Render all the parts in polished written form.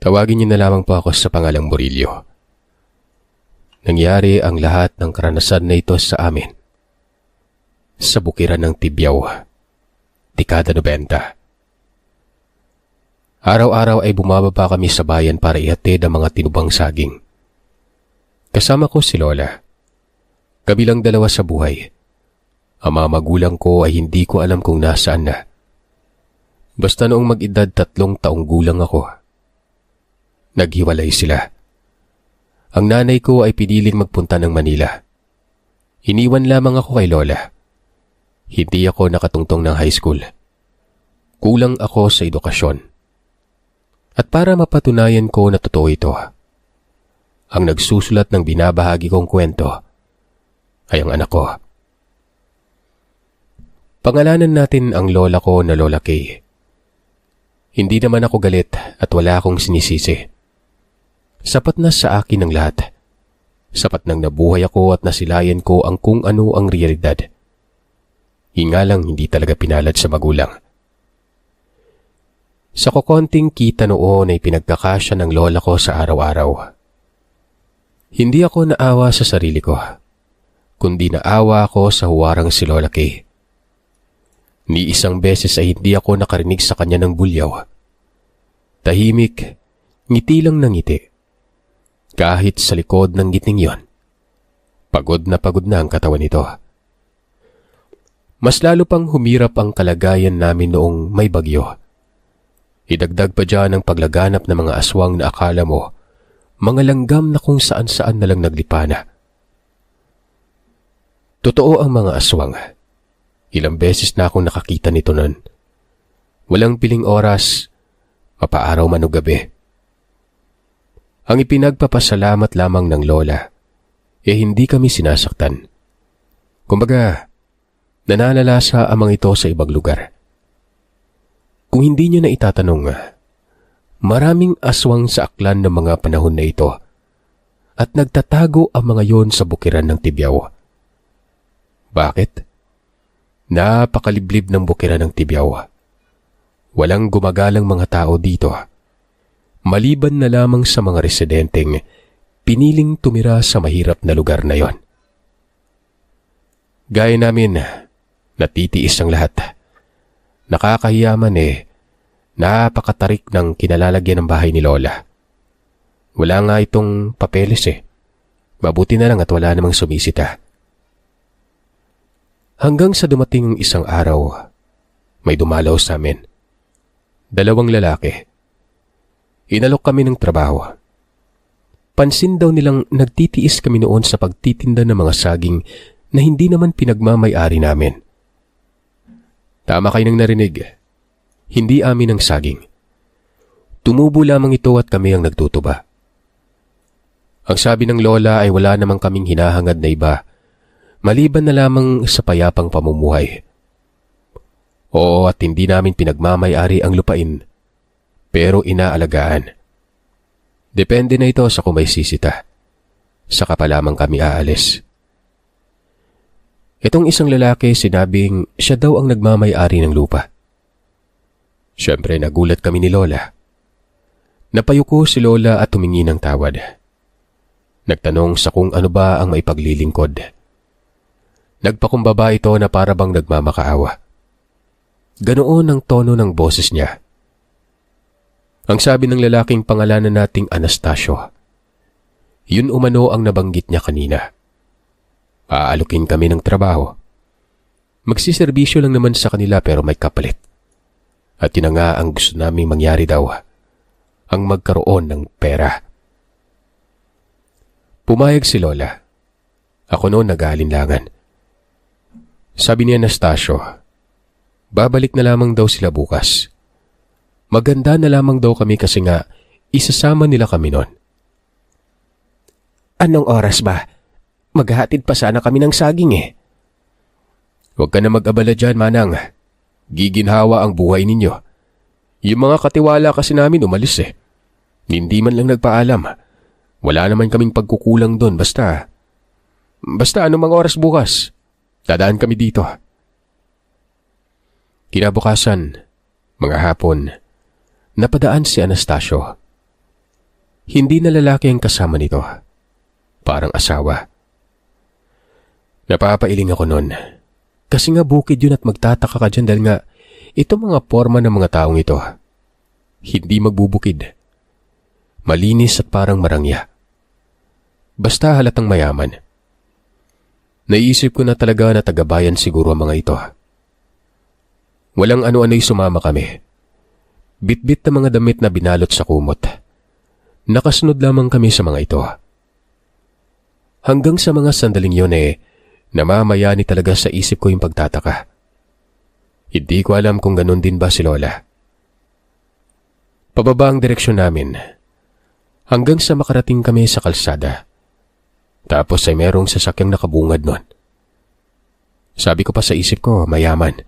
Tawagin niyo na lamang po ako sa pangalang Murillo. Nangyari ang lahat ng karanasan na ito sa amin sa bukiran ng Tibyao, dekada 90. Araw-araw ay bumababa kami sa bayan para ihatid ang mga tinubang saging. Kasama ko si Lola. Kabilang dalawa sa buhay. Ang mga magulang ko ay hindi ko alam kung nasaan na. Basta noong mag-edad 3 taong gulang ako, naghiwalay sila. Ang nanay ko ay piniling magpunta ng Manila. Iniwan lamang ako kay Lola. Hindi ako nakatungtong ng high school. Kulang ako sa edukasyon. At para mapatunayan ko na totoo ito, ang nagsusulat ng binabahagi kong kwento ay ang anak ko. Pangalanan natin ang lola ko na Lola Kay. Hindi naman ako galit at wala akong sinisisi. Sapat na sa akin ang lahat. Sapat nang nabuhay ako at nasilayan ko ang kung ano ang realidad. Hinga lang hindi talaga pinalad sa magulang. Sa kukonting kita noon ay pinagkakasya ng lola ko sa araw-araw. Hindi ako naawa sa sarili ko, kundi naawa ako sa huwarang si Lola Kay. Ni isang beses ay hindi ako nakarinig sa kanya ng bulyaw. Tahimik, ngiti lang ng ngiti. Kahit sa likod ng ngiting yon, pagod na ang katawan nito. Mas lalo pang humirap ang kalagayan namin noong may bagyo. Idagdag pa dyan ang paglaganap ng mga aswang na akala mo, mga langgam na kung saan-saan na lang naglipana. Totoo ang mga aswang. Ilang beses na akong nakakita nito nun. Walang piling oras, mapaaraw man o gabi. Ang ipinagpapasalamat lamang ng lola, hindi kami sinasaktan. Kumbaga, nananalasa ang mga ito sa ibang lugar. Kung hindi nyo na itatanong, maraming aswang sa aklan ng mga panahon na ito at nagtatago ang mga yon sa bukiran ng Tibyao. Bakit? Napakaliblib ng bukiran ng Tibyao. Walang gumagalang mga tao dito. Maliban na lamang sa mga residenteng piniling tumira sa mahirap na lugar na yon. Gaya namin, natitiis ang lahat. Nakakahiyaman napakatarik ng kinalalagyan ng bahay ni Lola. Wala nga itong papeles Mabuti na lang at wala namang sumisita. Hanggang sa dumating isang araw, may dumalaw sa amin. 2 lalaki. Inalok kami ng trabaho. Pansin daw nilang nagtitiis kami noon sa pagtitinda ng mga saging na hindi naman pinagmamay-ari namin. Tama kayo nang narinig. Hindi amin ang saging. Tumubo lamang ito at kami ang nagtutuba. Ang sabi ng lola ay wala namang kaming hinahangad na iba, maliban na lamang sa payapang pamumuhay. Oo, at hindi namin pinagmamay-ari ang lupain, pero inaalagaan. Depende na ito sa kung may sisita. Saka pa lamang kami aalis. Itong isang lalaki sinabing siya daw ang nagmamay-ari ng lupa. Siyempre nagulat kami ni Lola. Napayuko si Lola at humingi ng tawad. Nagtanong sa kung ano ba ang maipaglilingkod. Nagpakumbaba ito na para bang nagmamakaawa. Ganoon ang tono ng boses niya. Ang sabi ng lalaking pangalanan nating Anastasio. Yun umano ang nabanggit niya kanina. Aalukin kami ng trabaho. Magsiservisyo lang naman sa kanila pero may kapalit. At yun nga ang gusto naming mangyari daw. Ang magkaroon ng pera. Pumayag si Lola. Ako noon nag-aalinlangan. Sabi ni Anastasio, babalik na lamang daw sila bukas. Maganda na lamang daw kami kasi nga isasama nila kami noon. Anong oras ba? Maghahatid pa sana kami ng saging Huwag ka na mag-abala dyan, Manang. Giginhawa ang buhay ninyo. Yung mga katiwala kasi namin umalis Hindi man lang nagpaalam. Wala naman kaming pagkukulang doon basta anong mga oras bukas. Dadaan kami dito. Kinabukasan, mga hapon, napadaan si Anastasio. Hindi na lalaki ang kasama nito. Parang asawa. Napapailing ako noon. Kasi nga bukid yun at magtataka ka dyan dahil nga ito mga forma ng mga taong ito. Hindi magbubukid. Malinis at parang marangya. Basta halatang mayaman. Naisip ko na talaga na tagabayan siguro ang mga ito. Walang ano-ano'y sumama kami. Bit-bit na mga damit na binalot sa kumot. Nakasunod lamang kami sa mga ito. Hanggang sa mga sandaling yun namamayani talaga sa isip ko yung pagtataka. Hindi ko alam kung ganun din ba si Lola. Pababa ang direksyon namin. Hanggang sa makarating kami sa kalsada. Tapos ay merong sasakyang nakabungad nun. Sabi ko pa sa isip ko, mayaman.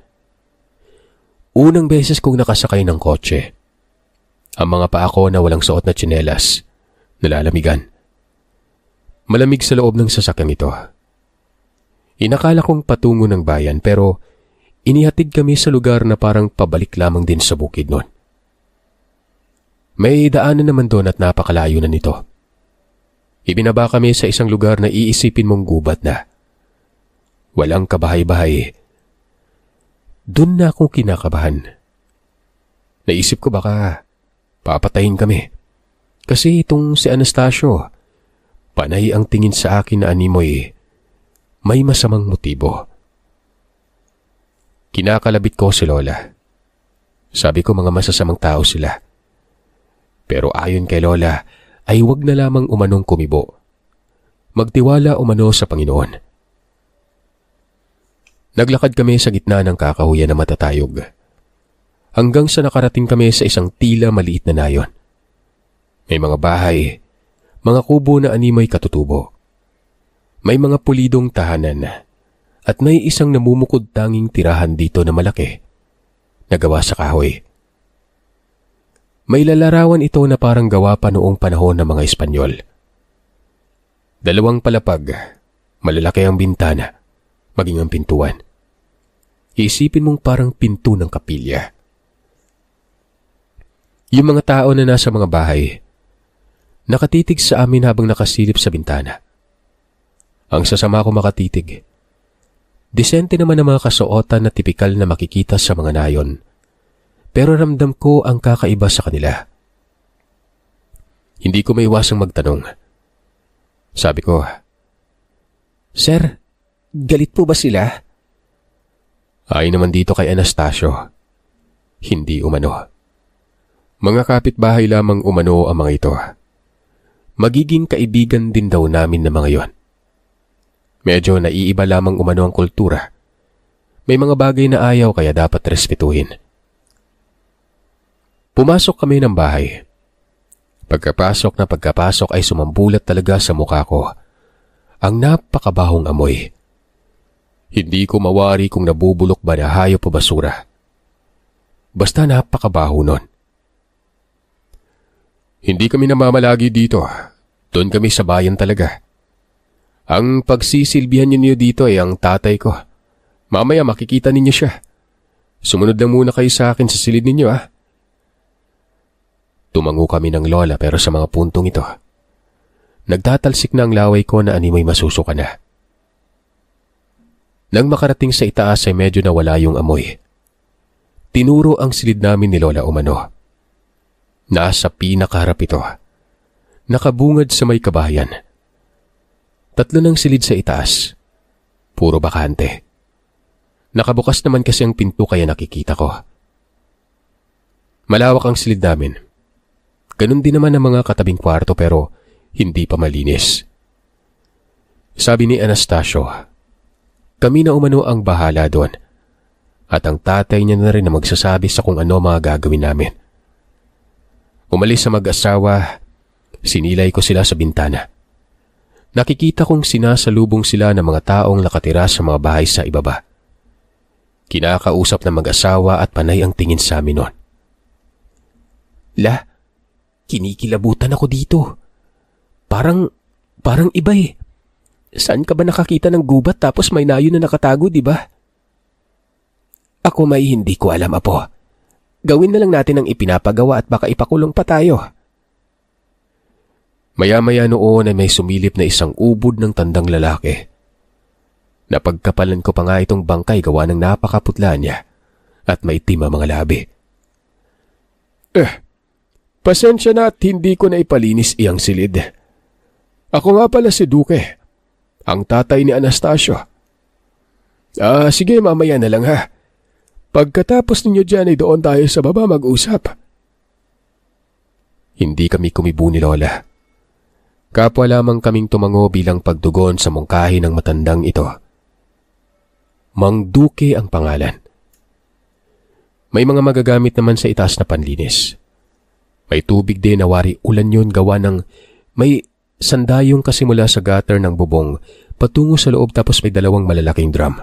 Unang beses kong nakasakay ng kotse. Ang mga paa ko na walang suot na tsinelas, nalalamigan. Malamig sa loob ng sasakyang ito. Inakala kong patungo ng bayan pero inihatid kami sa lugar na parang pabalik lamang din sa bukid nun. May daanan naman doon at napakalayo na nito. Ibinaba kami sa isang lugar na iisipin mong gubat na. Walang kabahay-bahay. Doon na akong kinakabahan. Naisip ko baka papatayin kami. Kasi itong si Anastasio, panay ang tingin sa akin na animoy, may masamang motibo. Kinakalabit ko si Lola. Sabi ko mga masasamang tao sila. Pero ayon kay Lola, ay huwag na lamang umanong kumibo. Magtiwala umano sa Panginoon. Naglakad kami sa gitna ng kakahuyan na matatayog. Hanggang sa nakarating kami sa isang tila maliit na nayon. May mga bahay, mga kubo na animoy katutubo. May mga pulidong tahanan at may isang namumukod tanging tirahan dito na malaki, nagawa sa kahoy. May lalarawan ito na parang gawa pa noong panahon ng mga Espanyol. 2 palapag, malalaki ang bintana, maging ang pintuan. Isipin mong parang pinto ng kapilya. Yung mga tao na nasa mga bahay, nakatitig sa amin habang nakasilip sa bintana. Ang sasama ko makatitig. Disente naman ang mga kasuotan na tipikal na makikita sa mga nayon. Pero ramdam ko ang kakaiba sa kanila. Hindi ko maiwasang magtanong. Sabi ko, "Sir, galit po ba sila?" Ay naman dito kay Anastasio. Hindi umano. Mga kapitbahay lamang umano ang mga ito. Magiging kaibigan din daw namin ng mga yon. Medyo naiiba lamang umano ang kultura. May mga bagay na ayaw kaya dapat respetuhin. Pumasok kami ng bahay. Pagkapasok ay sumambulat talaga sa mukha ko ang napakabahong amoy. Hindi ko mawari kung nabubulok ba na hayop o basura. Basta napakabaho nun. Hindi kami namamalagi dito. Doon kami sa bayan talaga. Ang pagsisilbihan ninyo dito ay ang tatay ko. Mamaya makikita ninyo siya. Sumunod lang muna kayo sa akin sa silid ninyo Tumango kami ng Lola pero sa mga puntong ito, nagtatalsik na ang laway ko na animoy masusuka na. Nang makarating sa itaas ay medyo nawala yung amoy. Tinuro ang silid namin ni Lola umano. Nasa pinakaharap ito. Nakabungad sa may kabahayan. 3 ng silid sa itaas. Puro bakante. Nakabukas naman kasi ang pinto kaya nakikita ko. Malawak ang silid namin. Ganun din naman ang mga katabing kwarto pero hindi pa malinis. Sabi ni Anastasio, kami na umano ang bahala doon at ang tatay niya na rin na magsasabi sa kung ano mga gagawin namin. Umalis sa mag-asawa, sinilay ko sila sa bintana. Nakikita kong sinasalubong sila ng mga taong nakatira sa mga bahay sa ibaba. Kinakausap ng mag-asawa at panay ang tingin sa amin noon. Kinikilabutan ako dito. Parang iba Saan ka ba nakakita ng gubat tapos may nayo na nakatago, di ba? Ako may hindi ko alam, Apo. Gawin na lang natin ang ipinapagawa at baka ipakulong pa tayo. Maya-maya noon ay may sumilip na isang ubod ng tandang lalaki. Napagkapalan ko pa nga itong bangkay gawa ng napakaputla niya at maitim ang mga labi. Pasensya na at hindi ko na ipalinis iyang silid. Ako nga pala si Duque, ang tatay ni Anastasio. Sige, mamaya na lang ha. Pagkatapos ninyo dyan ay doon tayo sa baba mag-usap. Hindi kami kumibo ni Lola. Kapwa lamang kaming tumango bilang pagdugon sa mungkahi ng matandang ito. Mang Duque ang pangalan. May mga magagamit naman sa itaas na panlinis. May tubig din na wari ulan yun gawa ng may sandayong kasimula sa gutter ng bubong patungo sa loob tapos may 2 malalaking drum.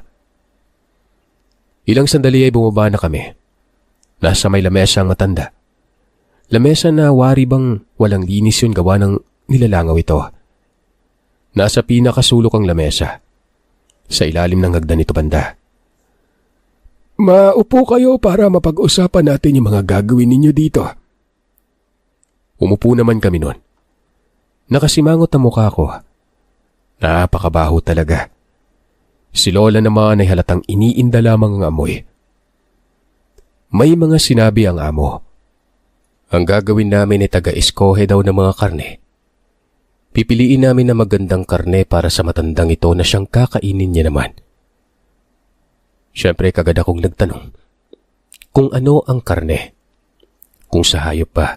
Ilang sandali ay bumaba na kami. Nasa may lamesa ang matanda. Lamesa na wari bang walang linis yun gawa ng nilalangaw ito. Nasa pinakasulok ang lamesa. Sa ilalim ng hagdan ito banda. Maupo kayo para mapag-usapan natin yung mga gagawin ninyo dito. Umupo naman kami nun. Nakasimangot ang mukha ko. Napakabaho talaga. Si Lola naman ay halatang iniinda lamang ang amoy. May mga sinabi ang amo. Ang gagawin namin ay taga-iskohe daw ng mga karne. Pipiliin namin na magandang karne para sa matandang ito na siyang kakainin niya naman. Siyempre kagad akong nagtanong kung ano ang karne. Kung sa hayop pa.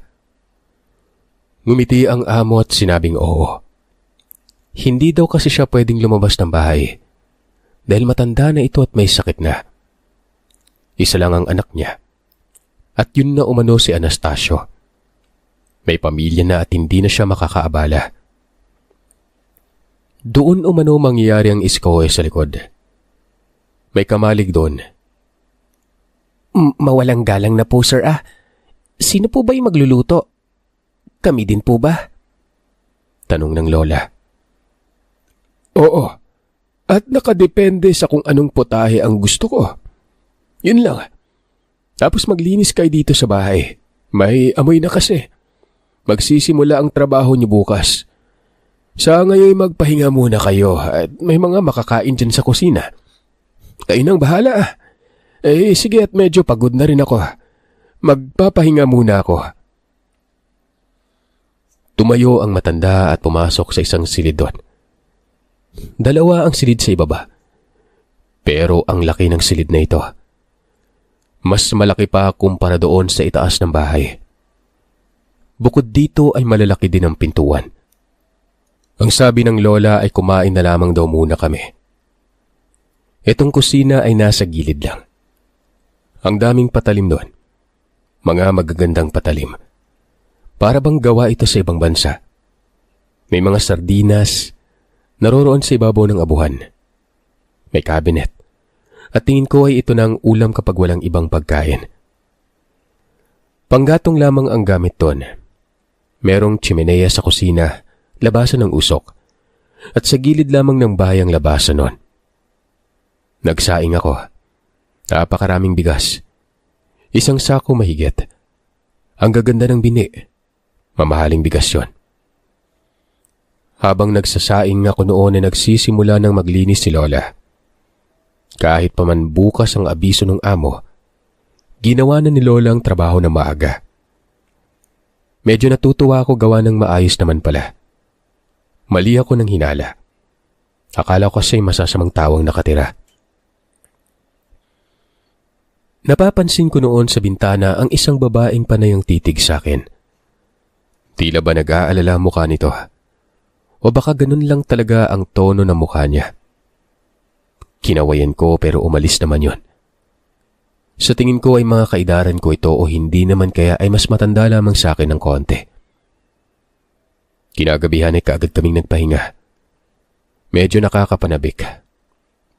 Ngumiti ang amo at sinabing oo. Hindi daw kasi siya pwedeng lumabas ng bahay dahil matanda na ito at may sakit na. Isa lang ang anak niya at yun na umano si Anastasio. May pamilya na at hindi na siya makakaabala. Doon umano mangyayari ang iskohe sa likod. May kamalig doon. Mawalang galang na po sir Sino po ba yung magluluto? Kami din po ba? Tanong ng Lola. Oo. At nakadepende sa kung anong putahe ang gusto ko. Yun lang. Tapos maglinis kayo dito sa bahay. May amoy na kasi. Magsisimula ang trabaho niyo bukas. Sa ngayon magpahinga muna kayo at may mga makakain dyan sa kusina. Kayo nang bahala. Sige at medyo pagod na rin ako. Magpapahinga muna ako. Tumayo ang matanda at pumasok sa isang silid doon. 2 ang silid sa ibaba. Pero ang laki ng silid na ito. Mas malaki pa kumpara doon sa itaas ng bahay. Bukod dito ay malalaki din ang pintuan. Ang sabi ng Lola ay kumain na lamang daw muna kami. Itong kusina ay nasa gilid lang. Ang daming patalim doon. Mga magagandang patalim. Para bang gawa ito sa ibang bansa. May mga sardinas, naroroon sa ibabaw ng abuhan. May cabinet. At tingin ko ay ito na ang ulam kapag walang ibang pagkain. Panggatong lamang ang gamit doon. Merong chimenea sa kusina, labasan ng usok. At sa gilid lamang ng bahay ang labasan nun. Nagsaing ako. Napakaraming bigas. Isang sako mahigit. Ang gaganda ng bini. Mamahaling bigas yun. Habang nagsasaing ako noon ay nagsisimula ng maglinis si Lola. Kahit pa man bukas ang abiso ng amo, ginawa na ni Lola ang trabaho na maaga. Medyo natutuwa ako gawa ng maayos naman pala. Mali ako ng hinala. Akala ko kasi masasamang tawang nakatira. Napapansin ko noon sa bintana ang isang babaeng panay ang titig sa akin. Tila ba nag-aalala ang mukha nito? O baka ganun lang talaga ang tono ng mukha niya? Kinawayan ko pero umalis naman yon. Sa tingin ko ay mga kaidaran ko ito o hindi naman kaya ay mas matanda lamang sa akin ng konti. Kinagabihan ay kaagad kaming nagpahinga. Medyo nakakapanabik.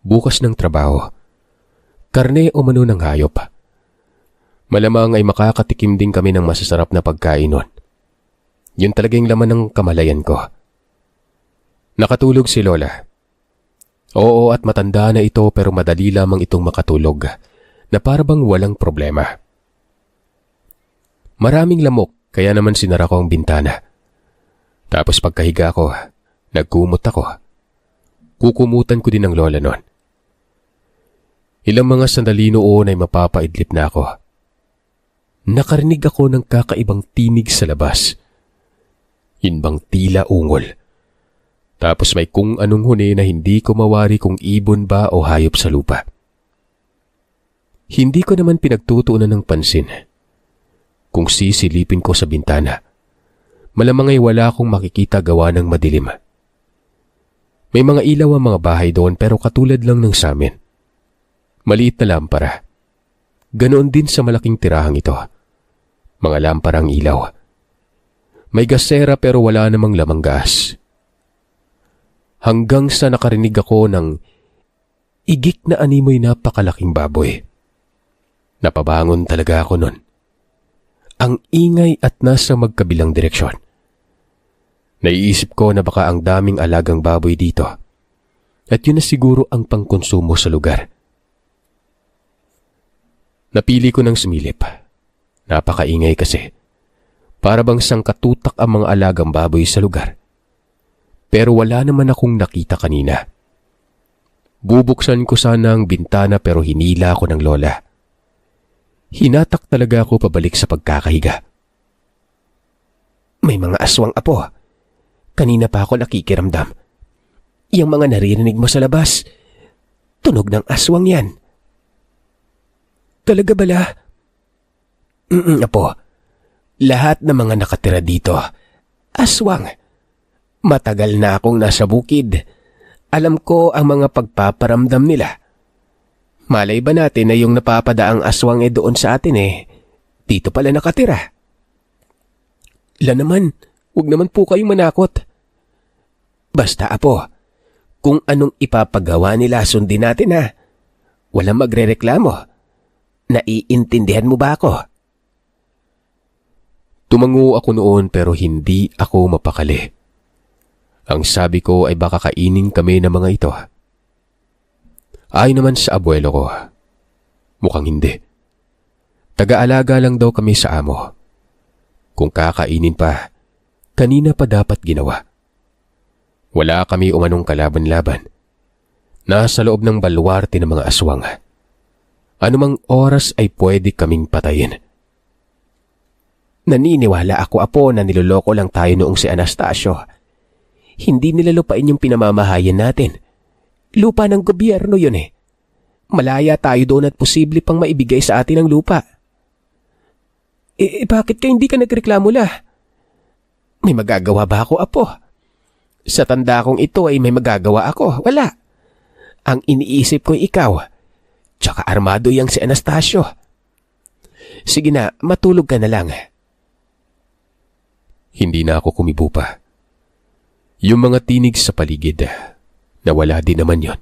Bukas ng trabaho. Karne o mano ng hayop. Malamang ay makakatikim din kami ng masasarap na pagkain nun. Yun talaga yung laman ng kamalayan ko. Nakatulog si Lola. Oo at matanda na ito pero madali lamang itong makatulog na parabang walang problema. Maraming lamok kaya naman sinara ko ang bintana. Tapos pagkahiga ko, nagkumot ako. Kukumutan ko din ang lola noon. Ilang mga sandali noon ay mapapaidlip na ako. Nakarinig ako ng kakaibang tinig sa labas. Yun bang tila ungol. Tapos may kung anong huni na hindi ko mawari kung ibon ba o hayop sa lupa. Hindi ko naman pinagtutuunan ng pansin. Kung sisilipin ko sa bintana, malamang ay wala akong makikita gawa ng madilim. May mga ilaw ang mga bahay doon pero katulad lang ng sa amin. Maliit na lampara. Ganoon din sa malaking tirahang ito. Mga lamparang ilaw. May gasera pero wala namang lamang gas. Hanggang sa nakarinig ako ng igik na animoy napakalaking baboy. Napabangon talaga ako nun. Ang ingay at nasa magkabilang direksyon. Naiisip ko na baka ang daming alagang baboy dito. At yun na siguro ang pangkonsumo sa lugar. Napili ko ng sumilip. Napakaingay kasi. Para bang sangkatutak ang mga alagang baboy sa lugar. Pero wala naman akong nakita kanina. Bubuksan ko sana ang bintana pero hinila ako ng lola. Hinatak talaga ako pabalik sa pagkakahiga. May mga aswang, apo. Kanina pa ako nakikiramdam. Yang mga naririnig mo sa labas, tunog ng aswang yan. Talaga bala? Apo, lahat ng mga nakatira dito, aswang. Matagal na akong nasa bukid. Alam ko ang mga pagpaparamdam nila. Malay ba natin na yung napapadaang aswang doon sa atin dito pala nakatira? Naman, huwag naman po kayong manakot. Basta, apo, kung anong ipapagawa nila sundin natin ha. Walang magrereklamo. Naiintindihan mo ba ako? Tumango ako noon pero hindi ako mapakali. Ang sabi ko ay baka kainin kami ng mga ito. Ayon naman sa abuelo ko, mukhang hindi. Taga-alaga lang daw kami sa amo. Kung kakainin pa, kanina pa dapat ginawa. Wala kami umanong kalaban-laban. Nasa loob ng baluarte ng mga aswang. Anumang oras ay pwede kaming patayin. Naniniwala ako, apo, na niloloko lang tayo noong si Anastasio. Hindi nila lupain yung pinamamahayan natin. Lupa ng gobyerno yun Malaya tayo doon at posible pang maibigay sa atin ang lupa. Bakit ka hindi ka nagreklamo la? May magagawa ba ako, apo? Sa tanda kong ito ay may magagawa ako. Wala. Ang iniisip ko ikaw. Tsaka armado yang si Anastasio. Sige na, matulog ka na lang. Hindi na ako kumibo pa. Yung mga tinig sa paligid, nawala din naman yon.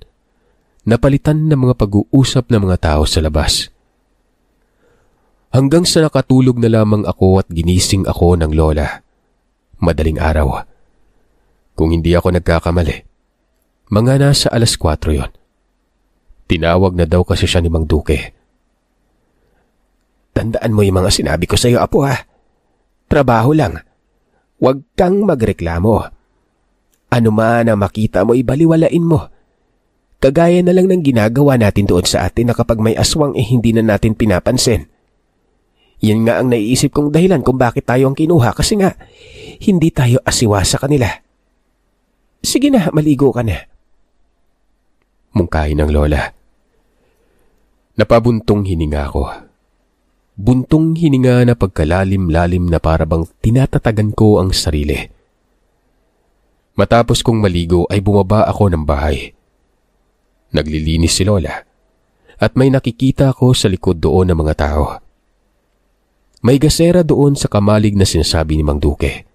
Napalitan ng mga pag-uusap ng mga tao sa labas. Hanggang sa nakatulog na lamang ako at ginising ako ng lola. Madaling araw. Kung hindi ako nagkakamali, mga nasa 4:00 yon. Tinawag na daw kasi siya ni Mang Duque. Tandaan mo yung mga sinabi ko sa iyo, apo ha. Trabaho lang. Huwag kang magreklamo. Ano man na makita mo, ibaliwalain mo. Kagaya na lang ng ginagawa natin doon sa atin na kapag may aswang hindi na natin pinapansin. Yan nga ang naiisip kong dahilan kung bakit tayo ang kinuha kasi nga hindi tayo asiwa sa kanila. Sige na, maligo ka na. Mungkahin ng lola. Napabuntong hininga ko. Buntong hininga na pagkalalim-lalim na parabang tinatatagan ko ang sarili. Matapos kong maligo ay bumaba ako ng bahay. Naglilinis si lola at may nakikita ko sa likod doon ng mga tao. May gasera doon sa kamalig na sinasabi ni Mang Duque.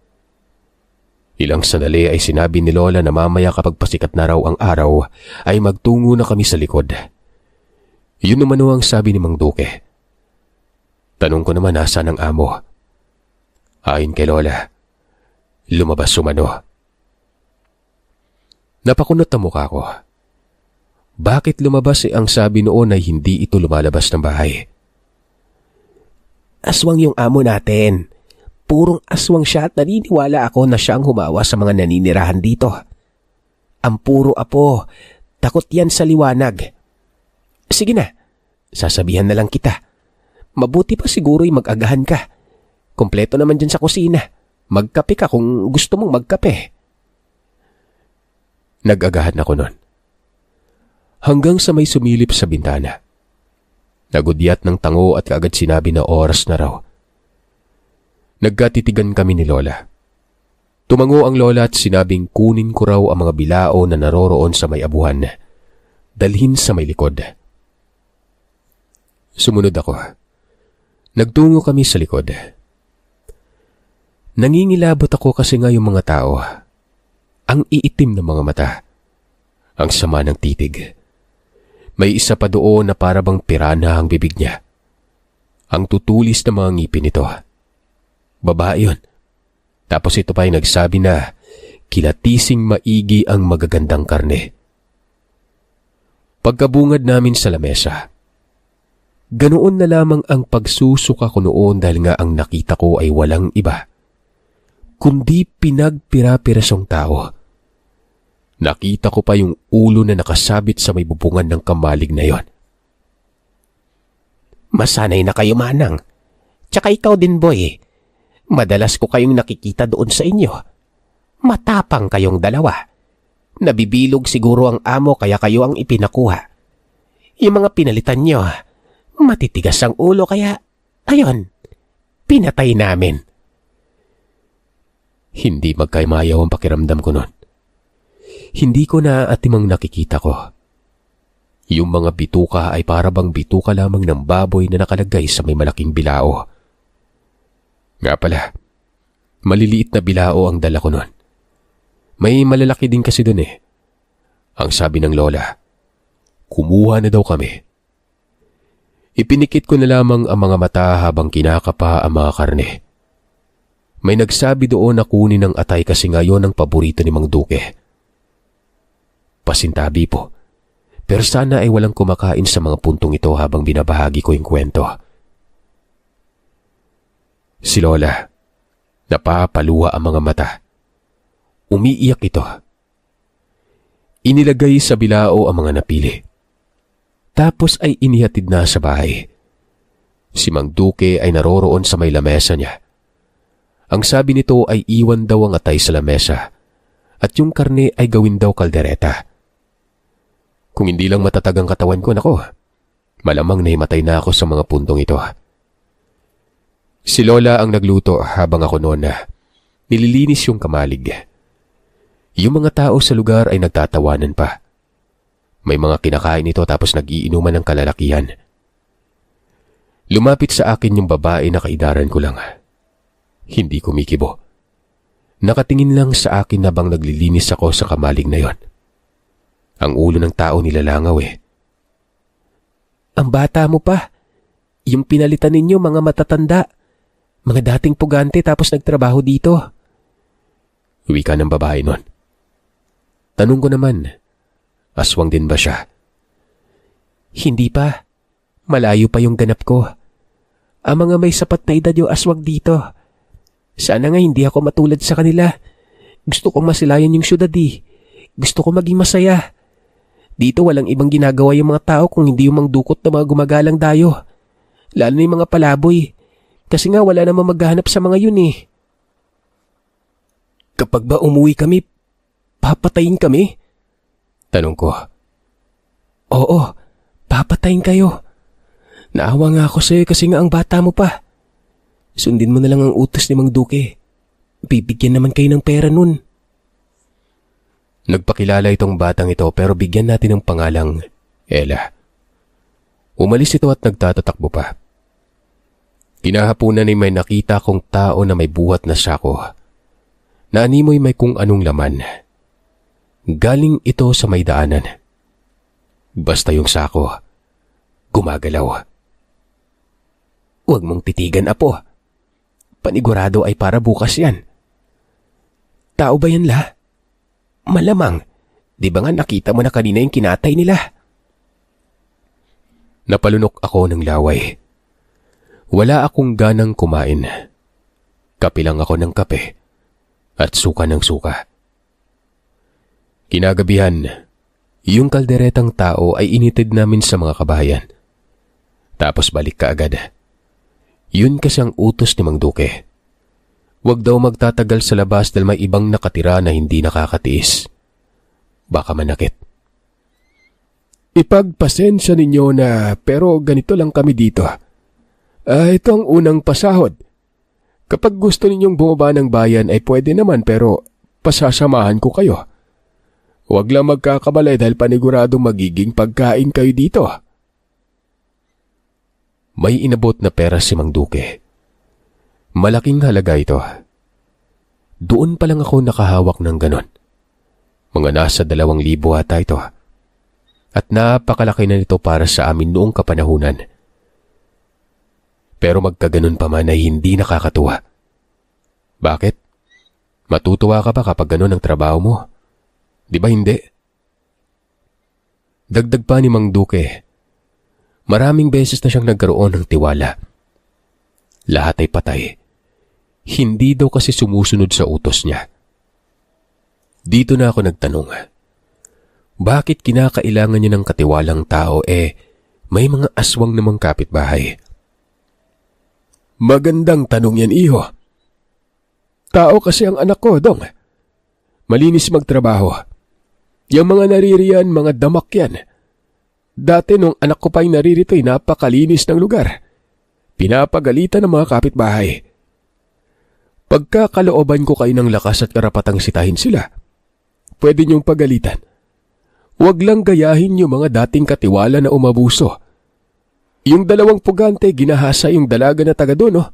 Ilang sandali ay sinabi ni lola na mamaya kapag pasikat na raw ang araw ay magtungo na kami sa likod. Yun naman ang sabi ni Mang Duque. Tanong ko naman nasaan ang amo. Ayon kay lola, lumabas umano. Napakunot ang mukha ko. Bakit lumabas ang sabi noon ay hindi ito lumalabas ng bahay? Aswang yung amo natin. Purong aswang siya at naniniwala ako na siya ang humawa sa mga naninirahan dito. Ang puro apo, takot yan sa liwanag. Sige na, sasabihan na lang kita. Mabuti pa siguro'y mag-agahan ka. Kompleto naman dyan sa kusina. Magkape ka kung gusto mong magkape. Nag-agahan ako nun. Hanggang sa may sumilip sa bintana. Nagudyat ng tango at kaagad sinabi na oras na raw. Nagkatitigan kami ni Lola. Tumango ang Lola at sinabing kunin ko raw ang mga bilao na naroroon sa may abuhan. Dalhin sa may likod. Sumunod ako. Nagtungo kami sa likod. Nangingilabot ako kasi nga yung mga tao. Ang iitim ng mga mata. Ang sama ng titig. May isa pa doon na parabang pirana ang bibig niya. Ang tutulis ng mga ngipin nito. Babae yun. Tapos ito pa ay nagsabi na kilatising maigi ang magagandang karne. Pagkabungad namin sa lamesa, ganoon na lamang ang pagsusuka ko noon dahil nga ang nakita ko ay walang iba, kundi pinagpira-pirasong tao. Nakita ko pa yung ulo na nakasabit sa may bubungan ng kamalig na yon. Masanay na kayo, Manang. Tsaka ikaw din, Boy. Madalas ko kayong nakikita doon sa inyo. Matapang kayong dalawa. Nabibilog siguro ang amo kaya kayo ang ipinakuha. Yung mga pinalitan nyo, matitigas ang ulo kaya, ayon, pinatay namin. Hindi magkaimayaw ang pakiramdam ko noon. Hindi ko naaatimang nakikita ko. Yung mga bituka ay parabang bituka lamang ng baboy na nakalagay sa may malaking bilao. Nga pala, maliliit na bilao ang dala ko noon. May malalaki din kasi doon eh. Ang sabi ng Lola, kumuha na daw kami. Ipinikit ko na lamang ang mga mata habang kinakapa ang mga karne. May nagsabi doon na kunin ng atay kasi ngayon ang paborito ni Mang Duque. Pasintabi po. Pero sana ay walang kumakain sa mga puntong ito habang binabahagi ko yung kwento. Si Lola, napapaluha ang mga mata. Umiiyak ito. Inilagay sa bilao ang mga napili. Tapos ay inihatid na sa bahay. Si Mang Duque ay naroroon sa may lamesa niya. Ang sabi nito ay iwan daw ang atay sa lamesa at yung karne ay gawin daw kaldereta. Kung hindi lang matatag ang katawan ko, nako, malamang nahimatay na ako sa mga puntong ito. Si Lola ang nagluto habang ako noon na nililinis yung kamalig. Yung mga tao sa lugar ay nagtatawanan pa. May mga kinakain ito tapos nag-iinuman ng kalalakihan. Lumapit sa akin yung babae na kaidaran ko lang. Hindi kumikibo. Nakatingin lang sa akin habang naglilinis ako sa kamalig na yon. Ang ulo ng tao nilalangaw eh. Ang bata mo pa. Yung pinalitan ninyo mga matatanda. Mga dating pugante tapos nagtrabaho dito. Wika ng babae nun. Tanong ko naman, aswang din ba siya? Hindi pa. Malayo pa yung ganap ko. Ang mga may sapat na edad yung aswang dito. Sana nga hindi ako matulad sa kanila. Gusto kong masilayan yung syudad eh. Gusto ko maging masaya. Dito walang ibang ginagawa yung mga tao kung hindi yung mangdukot na mga gumagalang dayo. Lalo na yung mga palaboy. Kasi nga wala namang maghahanap sa mga yun eh. Kapag ba umuwi kami, papatayin kami? Tanong ko. Oo, papatayin kayo. Naawa nga ako sa'yo kasi nga ang bata mo pa. Sundin mo na lang ang utos ni Mang Duque. Bibigyan naman kayo ng pera nun. Nagpakilala itong batang ito pero bigyan natin ng pangalang Ella. Umalis ito at nagtatatakbo pa. Kinahapunan ay may nakita kong tao na may buhat na sako. Naanimoy may kung anong laman. Galing ito sa may daanan. Basta yung sako, gumagalaw. Huwag mong titigan, apo. Panigurado ay para bukas yan. Tao ba yan, La? Malamang. Di ba nga nakita mo na kanina yung kinatay nila? Napalunok ako ng laway. Wala akong ganang kumain. Kape lang ako ng kape at suka ng suka. Kinagabihan, yung kalderetang tao ay initid namin sa mga kabahayan. Tapos balik ka agad. Yun kasi ang utos ni Mang Duque. Huwag daw magtatagal sa labas dahil may ibang nakatira na hindi nakakatiis. Baka manakit. Ipagpasensya ninyo na pero ganito lang kami dito. Ito ang unang pasahod. Kapag gusto ninyong bumaba ng bayan ay pwede naman pero pasasamahan ko kayo. Huwag lang magkakabalay dahil paniguradong magiging pagkain kayo dito. May inabot na pera si Mang Duque. Malaking halaga ito. Doon pa lang ako nakahawak ng ganon. Mga nasa 2,000 ata ito. At napakalaki na nito para sa amin noong kapanahunan. Pero magkaganon pa man ay hindi nakakatuwa. Bakit? Matutuwa ka ba kapag ganon ang trabaho mo? Di ba hindi? Dagdag pa ni Mang Duque, maraming beses na siyang nagkaroon ng tiwala. Lahat ay patay. Hindi daw kasi sumusunod sa utos niya. Dito na ako nagtanong, bakit kinakailangan niya ng katiwalang tao may mga aswang namang kapitbahay? Magandang tanong yan, iho. Tao kasi ang anak ko, Dong. Malinis magtrabaho. Yung mga naririyan, mga damak yan. Dati nung anak ko pa yung naririto ay napakalinis ng lugar. Pinapagalitan ng mga kapitbahay. Pagkakalooban ko kayo ng lakas at karapatang sitahin sila, pwede niyong pagalitan. Huwag lang gayahin yung mga dating katiwala na umabuso. Yung 2 pugante, ginahasa yung dalaga na taga doon, oh.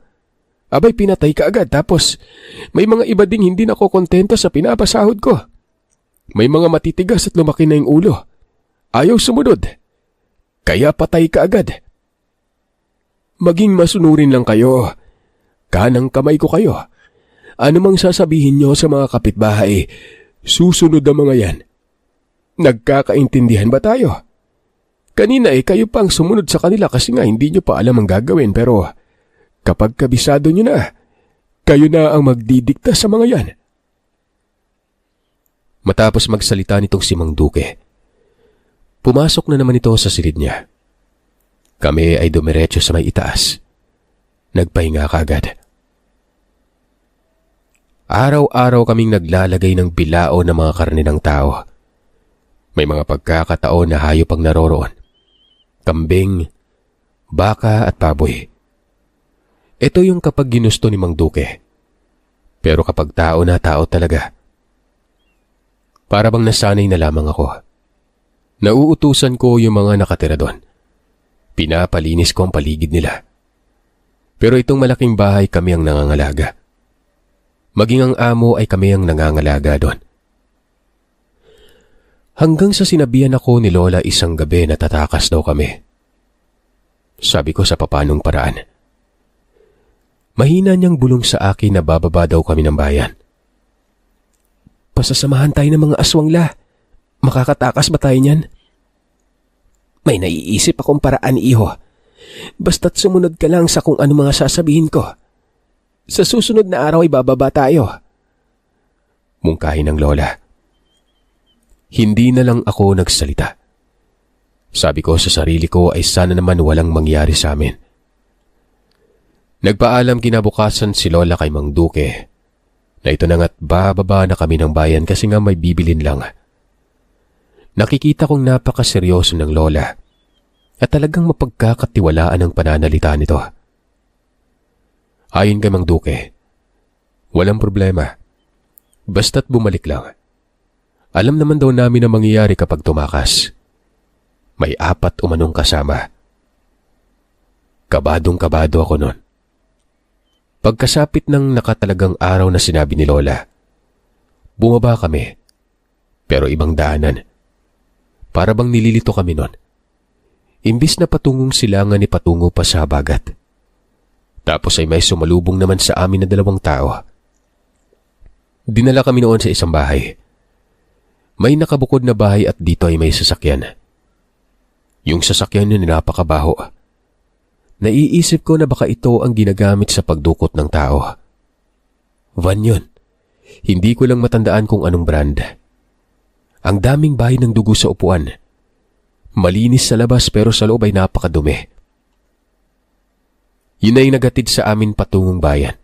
Abay, pinatay ka agad. Tapos, may mga iba ding hindi nakokontento sa pinapasahod ko. May mga matitigas at lumaki na yung ulo. Ayaw sumunod. Kaya patay ka agad. Maging masunurin lang kayo. Kanang kamay ko kayo. Ano mang sasabihin nyo sa mga kapitbahay, susunod ang mga yan. Nagkakaintindihan ba tayo? Kanina kayo pang sumunod sa kanila kasi nga hindi nyo pa alam ang gagawin, pero kapag kabisado nyo na, kayo na ang magdidikta sa mga yan. Matapos magsalita nitong si Mang Duque, pumasok na naman ito sa silid niya. Kami ay dumiretso sa may itaas. Nagpahinga kaagad. Araw-araw kaming naglalagay ng bilao ng mga karne ng tao. May mga pagkakataon na hayop ang naroroon. Kambing, baka at baboy. Ito yung kapag ginusto ni Mang Duque. Pero kapag tao na tao talaga. Para bang nasanay na lamang ako. Nauutusan ko yung mga nakatira doon. Pinapalinis ko ang paligid nila. Pero itong malaking bahay kami ang nangangalaga. Maging ang amo ay kami ang nangangalaga doon. Hanggang sa sinabihan ako ni Lola isang gabi na tatakas daw kami. Sabi ko sa papanong paraan. Mahina niyang bulong sa akin na bababa daw kami ng bayan. Pasasamahan tayo ng mga aswang, La. Makakatakas ba tayo niyan? May naiisip akong paraan, iho. Basta't sumunod ka lang sa kung ano mga sasabihin ko. Sa susunod na araw ay bababa tayo. Mungkahi ng Lola. Hindi na lang ako nagsalita. Sabi ko sa sarili ko ay sana naman walang mangyari sa amin. Nagpaalam kinabukasan si Lola kay Mang Duque na ito na nga't bababa na kami ng bayan kasi nga may bibilin lang. Nakikita kong napakaseryoso ng Lola at talagang mapagkakatiwalaan ang pananalita nito. Ayon kay Mang Duque, walang problema. Basta't bumalik lang. Alam naman daw namin ang mangyayari kapag tumakas. May 4 umanong kasama. Kabadong-kabado ako noon. Pagkasapit ng nakatalagang araw na sinabi ni Lola, bumaba kami, pero ibang daanan. Para bang nililito kami noon. Imbis na patungong silangan ni patungo pa sa habagat. Tapos ay may sumalubong naman sa amin na 2 tao. Dinala kami noon sa isang bahay. May nakabukod na bahay at dito ay may sasakyan. Yung sasakyan yun napakabaho. Naiisip ko na baka ito ang ginagamit sa pagdukot ng tao. Van yun. Hindi ko lang matandaan kung anong brand. Ang daming bahay ng dugo sa upuan. Malinis sa labas pero sa loob ay napakadumi. Yun ay nagatid sa amin patungong bayan.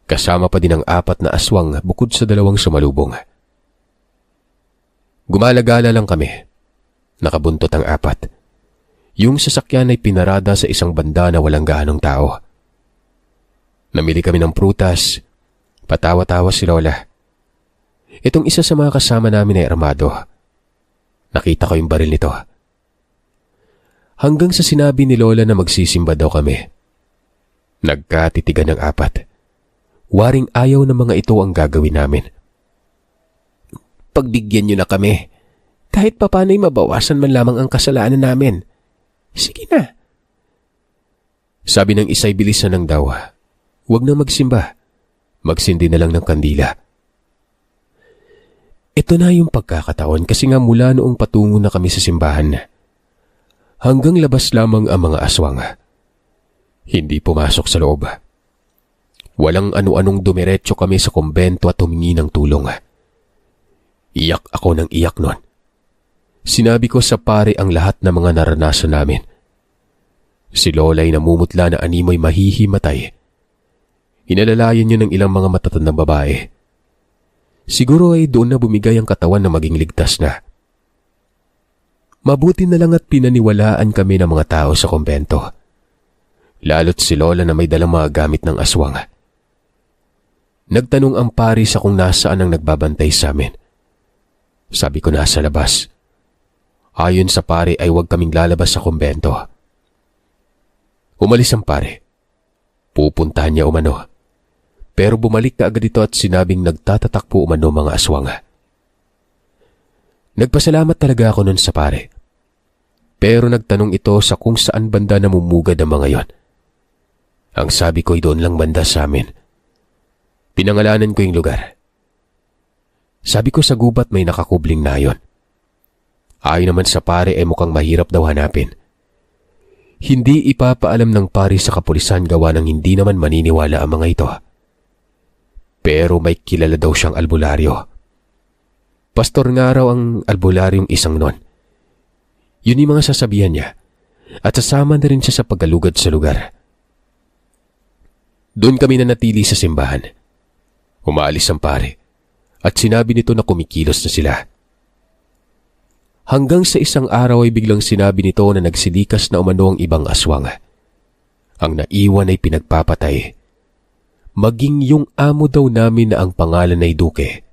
Kasama pa din ang 4 na aswang bukod sa 2 sumalubong. Gumalagala lang kami. Nakabuntot ang 4. Yung sasakyan ay pinarada sa isang banda na walang gaanong tao. Namili kami ng prutas. Patawa-tawa si Lola. Itong isa sa mga kasama namin ay armado. Nakita ko yung baril nito. Hanggang sa sinabi ni Lola na magsisimba daw kami. Nagkatitigan ng 4. Waring ayaw ng mga ito ang gagawin namin. Pagbigyan niyo na kami. Kahit papanay mabawasan man lamang ang kasalanan namin. Sige na. Sabi ng isa'y bilisan ng daw. Huwag na magsimba. Magsindi na lang ng kandila. Ito na yung pagkakataon kasi nga mula noong patungo na kami sa simbahan. Hanggang labas lamang ang mga aswang. Hindi pumasok sa loob. Walang ano-anong dumiretso kami sa kumbento at humingi ng tulong. Iyak ako ng iyak nun. Sinabi ko sa pare ang lahat ng mga naranasan namin. Si Lola ay namumutla na animoy mahihimatay. Inalalayan niya ng ilang mga matatandang babae. Siguro ay doon na bumigay ang katawan na maging ligtas na. Mabuti na lang at pinaniwalaan kami ng mga tao sa kumbento. Lalo't si Lola na may dalang mga gamit ng aswang. Nagtanong ang pari sa kung nasaan ang nagbabantay sa amin. Sabi ko nasa labas. Ayon sa pare ay huwag kaming lalabas sa kumbento. Umalis ang pare. Pupuntahan niya umano. Pero bumalik na agad ito at sinabing nagtatatakpo umano mga aswang. Nagpasalamat talaga ako nun sa pare. Pero nagtanong ito sa kung saan banda namumugad ang mga yon. Ang sabi ko ay doon lang banda sa amin. Pinangalanan ko yung lugar. Sabi ko sa gubat may nakakubling na yon. Ayon naman sa pare ay mukhang mahirap daw hanapin. Hindi ipapaalam ng pare sa kapulisan gawa ng hindi naman maniniwala ang mga ito. Pero may kilala daw siyang albularyo. Pastor nga raw ang albularyong isang nun. Yun yung mga sasabihan niya at sasama na rin siya sa paggalugad sa lugar. Doon kami na natili sa simbahan. Umaalis ang pare at sinabi nito na kumikilos na sila. Hanggang sa isang araw ay biglang sinabi nito na nagsilikas na umano ang ibang aswang. Ang naiwan ay pinagpapatay. Maging yung amo daw namin na ang pangalan ay Duque.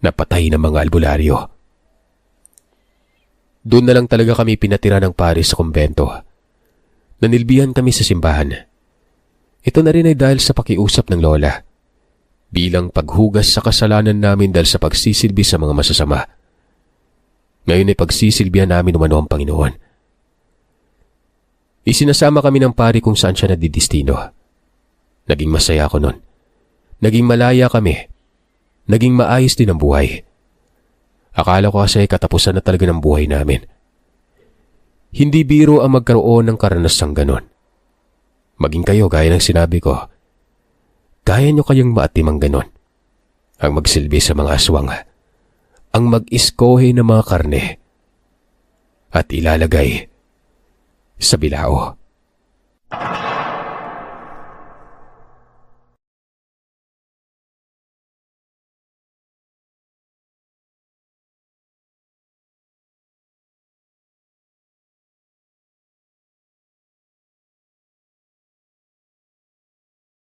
Napatay ng mga albularyo. Doon na lang talaga kami pinatira ng pare sa kumbento. Nanilbihan kami sa simbahan. Ito na rin ay dahil sa pakiusap ng Lola. Bilang paghugas sa kasalanan namin dahil sa pagsisilbi sa mga masasama. Ngayon ay pagsisilbihan namin umano ang Panginoon. Isinasama kami ng pari kung saan siya nadidistino. Naging masaya ako nun. Naging malaya kami. Naging maayos din ang buhay. Akala ko kasi katapusan na talaga ng buhay namin. Hindi biro ang magkaroon ng karanasang ganon. Maging kayo gaya ng sinabi ko. Kaya nyo kayong maatimang ganon. Ang magsilbi sa mga aswang. Ang mag-iskohe ng mga karne. At ilalagay sa bilao.